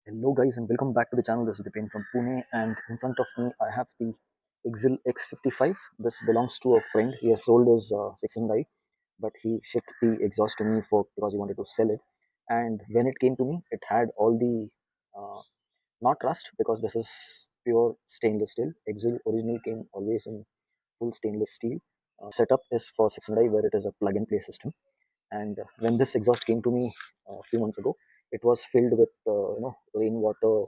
Hello guys and welcome back to the channel. This is Dipen from Pune, and in front of me I have the IXIL X55. This belongs to a friend. He has sold his 600i, but he shipped the exhaust to me for because he wanted to sell it. And when it came to me, it had all the not rust, because this is pure stainless steel. IXIL originally came always in full stainless steel. Setup is for 600i, where it is a plug and play system. And when this exhaust came to me a few months ago, it was filled with rainwater,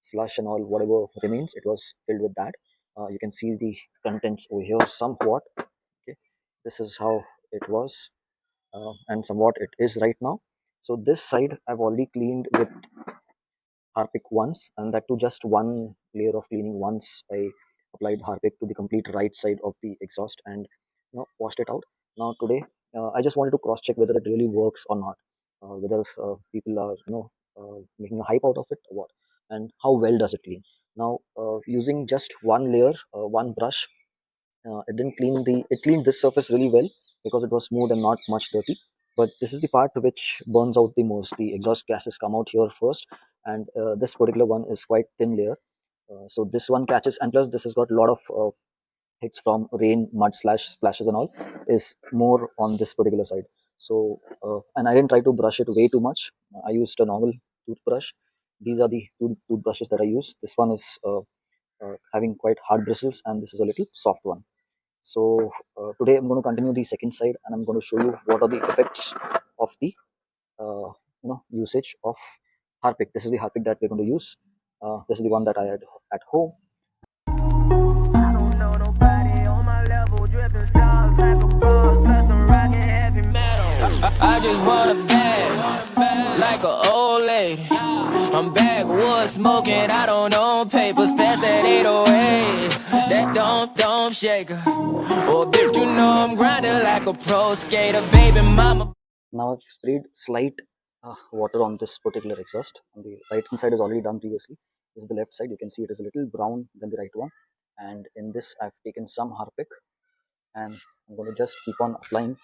slush, and all whatever remains. It was filled with that. You can see the contents over here somewhat. Okay, this is how it was, and somewhat it is right now. So this side I've already cleaned with Harpic once, and that too just one layer of cleaning. Once I applied Harpic to the complete right side of the exhaust and washed it out. Now today, I just wanted to cross check whether it really works or not, whether people are making a hype out of it or what, and how well does it clean. Now using just one layer, one brush, it cleaned this surface really well because it was smooth and not much dirty. But this is the part which burns out the most. The exhaust gases come out here first, and this particular one is quite thin layer. So this one catches, and plus this has got a lot of hits from rain, mud, splashes and all, is more on this particular side. So and I didn't try to brush it way too much. I used a normal toothbrush. These are the two toothbrushes that I use. This one is having quite hard bristles, and this is a little soft one. So today I'm going to continue the second side, and I'm going to show you what are the effects of the usage of Harpic. This is the Harpic that we're going to use. This is the one that I had at home. I don't know nobody on my level, dripping stars like a boss, plus I'm rocking heavy metal. I just want a bag, like an old lady. I'm backwoods smoking, I don't own papers, pass that 808. That don't shake her. Oh, bitch, you know I'm grinding like a pro skater, baby mama. Now I've sprayed slight water on this particular exhaust. On the right hand side is already done previously. This is the left side. You can see it is a little brown than the right one. And in this, I've taken some Harpic, and I'm going to just keep on applying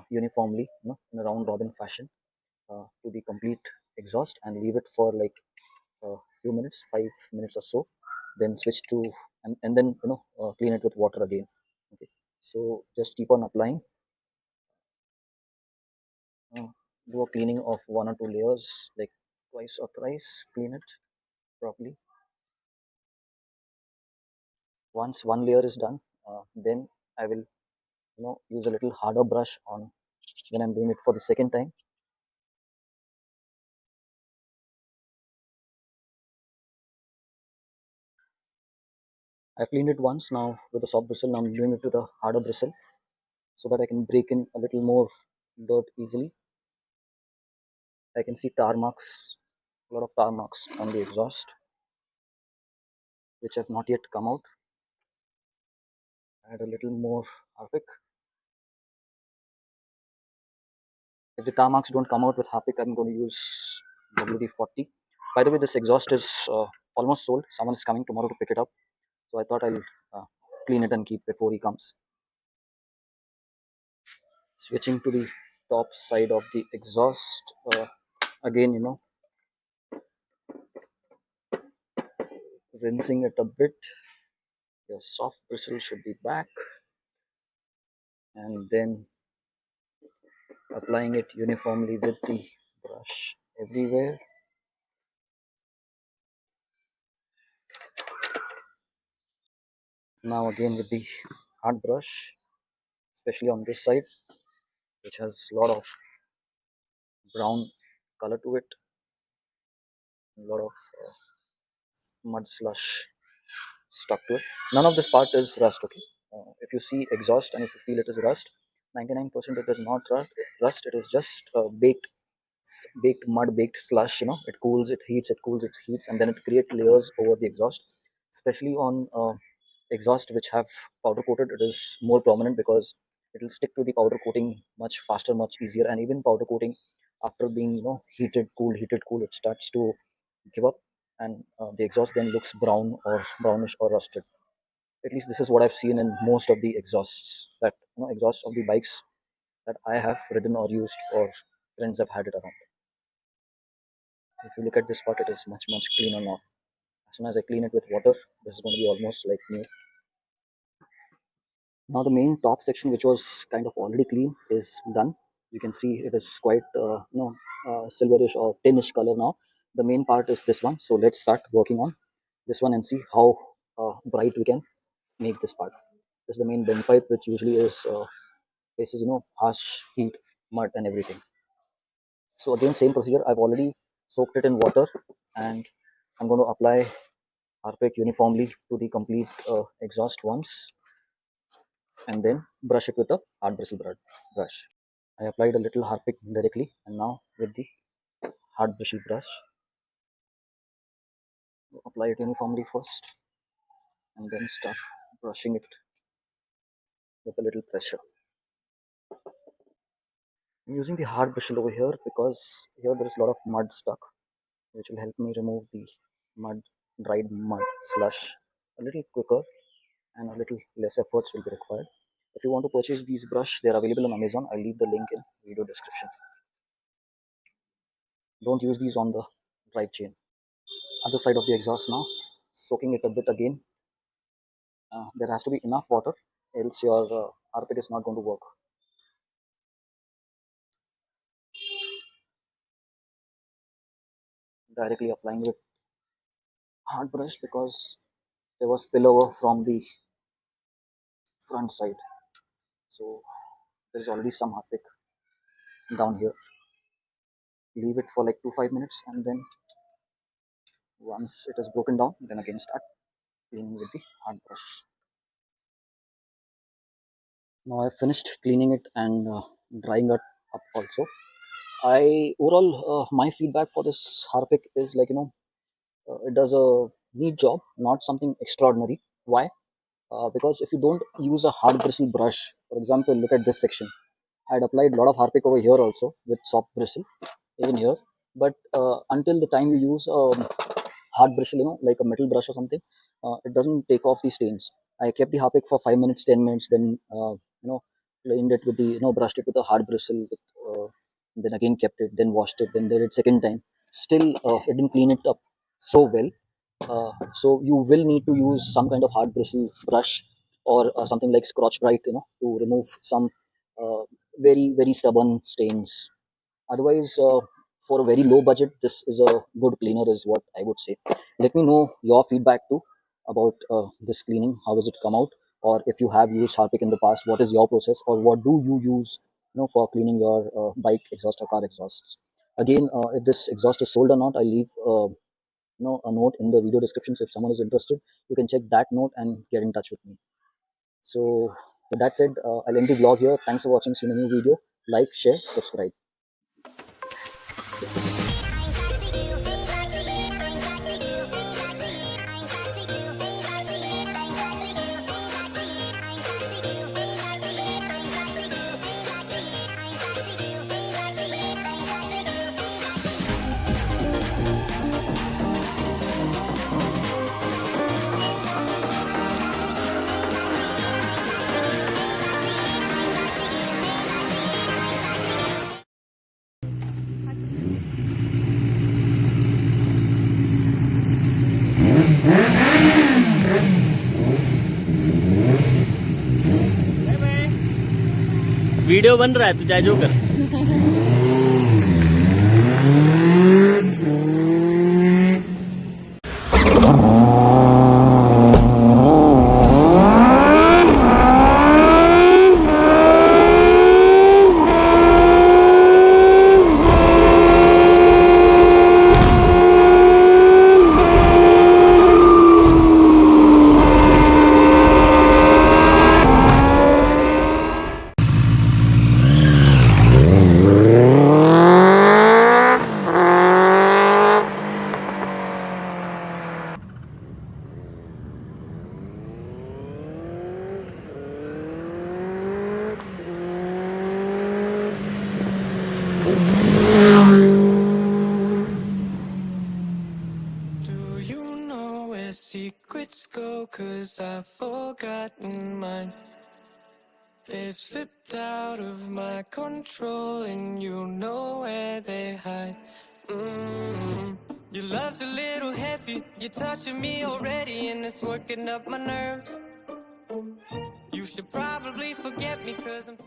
uniformly, in a round robin fashion, to the complete exhaust, and leave it for like a few minutes, 5 minutes or so. Then switch to, and then clean it with water again. Okay, so just keep on applying. uh, do a cleaning of one or two layers, like twice or thrice. Clean it properly. Once one layer is done, then I will use a little harder brush on when I'm doing it for the second time. I've cleaned it once now with a soft bristle. Now I'm doing it with a harder bristle so that I can break in a little more dirt easily. I can see tar marks, a lot of tar marks on the exhaust, which have not yet come out. Add a little more Harpic. If the tar marks don't come out with Harpic, I'm going to use WD-40. By the way, this exhaust is almost sold. Someone is coming tomorrow to pick it up, so I thought I'll clean it and keep before he comes. Switching to the top side of the exhaust, again, rinsing it a bit. Your soft bristle should be back, and then applying it uniformly with the brush everywhere. Now again with the hard brush, especially on this side, which has a lot of brown color to it, a lot of mud slush stuck to it. None of this part is rust. Okay, if you see exhaust and if you feel it is rust, 99% it is not rust. It is just baked mud, baked slush. It cools, it heats, it cools, it heats, and then it creates layers over the exhaust. Especially on exhaust which have powder coated, it is more prominent because it will stick to the powder coating much faster, much easier. And even powder coating, after being heated cool, it starts to give up, and the exhaust then looks brown or brownish or rusted. At least this is what I've seen in most of the exhausts, that exhaust of the bikes that I have ridden or used, or friends have had it around. If you look at this part, it is much cleaner now. As soon as I clean it with water, this is going to be almost like new. Now the main top section, which was kind of already clean, is done. You can see it is quite silverish or tinnish color now. The main part is this one. So let's start working on this one and see how bright we can make this part. This is the main bend pipe, which usually is faces harsh heat, mud, and everything. So again, same procedure. I've already soaked it in water, and I'm going to apply Harpic uniformly to the complete exhaust once, and then brush it with a hard bristle brush. I applied a little Harpic directly, and now with the hard bristle brush, apply it uniformly first, and then start brushing it with a little pressure. I'm using the hard bristle over here because here there is a lot of mud stuck, which will help me remove the mud, dried mud slush a little quicker, and a little less efforts will be required. If you want to purchase these brush, they are available on Amazon. I'll leave the link in video description. Don't use these on the drive chain. Other side of the exhaust now, soaking it a bit again. There has to be enough water, else your Harpic is not going to work. Directly applying with hard brush because there was spillover from the front side. So there's already some Harpic down here. Leave it for like 2-5 minutes, and then once it is broken down, then again start cleaning with the hard brush. Now I've finished cleaning it and drying it up also. I overall my feedback for this Harpic is like it does a neat job, not something extraordinary. Why? Because if you don't use a hard bristle brush, for example, look at this section. I had applied a lot of Harpic over here also with soft bristle, even here. But until the time you use hard bristle, like a metal brush or something, it doesn't take off the stains. I kept the Harpic for 5 minutes, 10 minutes, then cleaned it with the brushed it with a hard bristle, then again kept it, then washed it, then did it second time. Still, it didn't clean it up so well. So you will need to use some kind of hard bristle brush or something like Scotch Brite, to remove some uh, very stubborn stains. Otherwise, for a very low budget, this is a good cleaner, is what I would say. Let me know your feedback too about this cleaning. How does it come out? Or if you have used Harpic in the past, what is your process, or what do you use, for cleaning your bike exhaust or car exhausts? Again, if this exhaust is sold or not, I leave a note in the video description. So if someone is interested, you can check that note and get in touch with me. So with that said, I'll end the vlog here. Thanks for watching. See you in a new video. Like, share, subscribe. Video बन रहा है, तू चाहे जो कर। Do you know where secrets go? 'Cause I've forgotten mine. They've slipped out of my control, and you know where they hide. Your love's a little heavy, you're touching me already, and it's working up my nerves. You should probably forget me, cause I'm